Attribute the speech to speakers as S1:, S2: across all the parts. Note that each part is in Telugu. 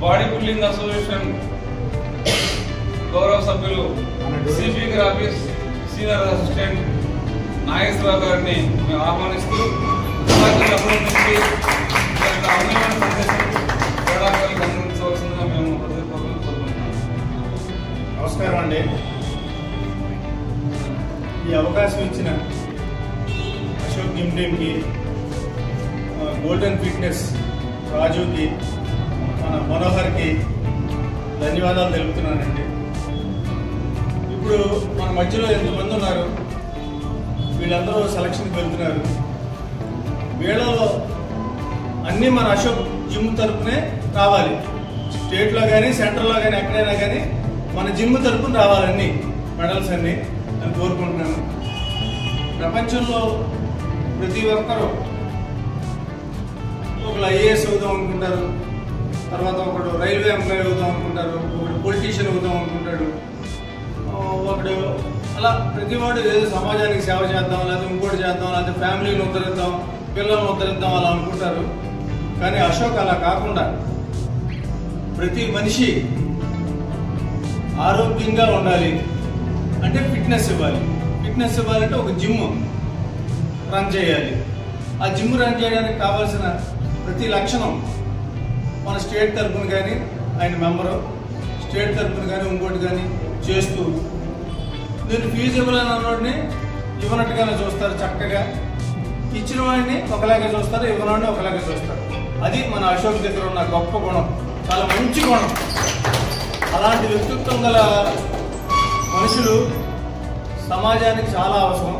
S1: బాడీ బిల్డింగ్ అసోసియేషన్ గౌరవ సభ్యులు CP graphics senior assistant Nageswararao గారిని మేము ఆహ్వానిస్తూ అందించవలసిందిగా మేము కోరుకుంటున్నాం.
S2: నమస్కారం అండి. ఈ అవకాశం ఇచ్చిన అశోక్ జిమ్ టీమ్కి, గోల్డెన్ ఫిట్నెస్ రాజుకి, మన మనోహర్కి ధన్యవాదాలు తెలుపుతున్నానండి. ఇప్పుడు మన మధ్యలో ఎంతమంది ఉన్నారు, వీళ్ళందరూ సెలక్షన్కి వెళ్తున్నారు. వీళ్ళలో అన్నీ మన అశోక్ జిమ్ తరపునే రావాలి. స్టేట్లో కానీ సెంటర్లో కానీ ఎక్కడైనా కానీ మన జిమ్ తరపున రావాలన్నీ మెడల్స్ అన్నీ నేను కోరుకుంటున్నాను. ప్రపంచంలో ప్రతి ఒక్కరూ ఒకరు ఐఏఎస్ అవుదాం అనుకుంటారు, తర్వాత ఒకడు రైల్వే ఎంప్లాయీ అవుదాం అనుకుంటారు, ఒకడు పొలిటీషియన్ అవుదాం అనుకుంటాడు, ఒకడు అలా ప్రతివాడు ఏదో సమాజానికి సేవ చేద్దాం, లేకపోతే ఇంకోటి చేద్దాం, లేకపోతే ఫ్యామిలీని ఉద్ధరిద్దాం, పిల్లల్ని ఉద్ధరిద్దాం అలా అనుకుంటారు. కానీ అశోక్ అలా కాకుండా ప్రతి మనిషి ఆరోగ్యంగా ఉండాలి అంటే ఫిట్నెస్ ఇవ్వాలి. ఫిట్నెస్ ఇవ్వాలంటే ఒక జిమ్ రన్ చేయాలి. ఆ జిమ్ రన్ చేయడానికి కావాల్సిన ప్రతి లక్షణం మన స్టేట్ తరఫున కానీ, ఆయన మెంబరు స్టేట్ తరఫున కానీ ఇంకోటి కానీ చేస్తూ, నేను ఫీజు ఇవ్వాలని అన్నోడిని ఇవ్వనట్టుగానే చూస్తారు. చక్కగా ఇచ్చిన వాడిని ఒకలాగే చూస్తారు, ఇవ్వనోడిని ఒకలాగే చూస్తారు. అది మన అశోక్ దగ్గర ఉన్న గొప్ప గుణం, చాలా మంచి గుణం. అలాంటి వ్యక్తిత్వం గల మనుషులు సమాజానికి చాలా అవసరం.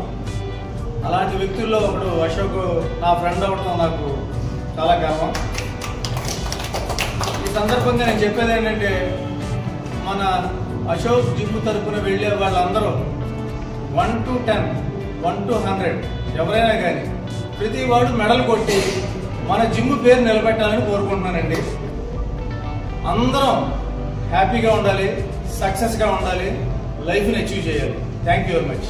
S2: అలాంటి వ్యక్తుల్లో ఒకడు అశోక్ నా ఫ్రెండ్ అవ్వడం నాకు చాలా గర్వం. ఈ సందర్భంగా నేను చెప్పేది ఏంటంటే, మన అశోక్ జిమ్ తరపున వెళ్ళే వాళ్ళందరూ 1 to 10, 1 to 100 ఎవరైనా కానీ ప్రతి వాడు మెడల్ కొట్టి మన జిమ్ పేరు నిలబెట్టాలని కోరుకుంటున్నానండి. అందరం హ్యాపీగా ఉండాలి, సక్సెస్గా ఉండాలి, లైఫ్ని అచీవ్ చేయాలి. Thank you very much.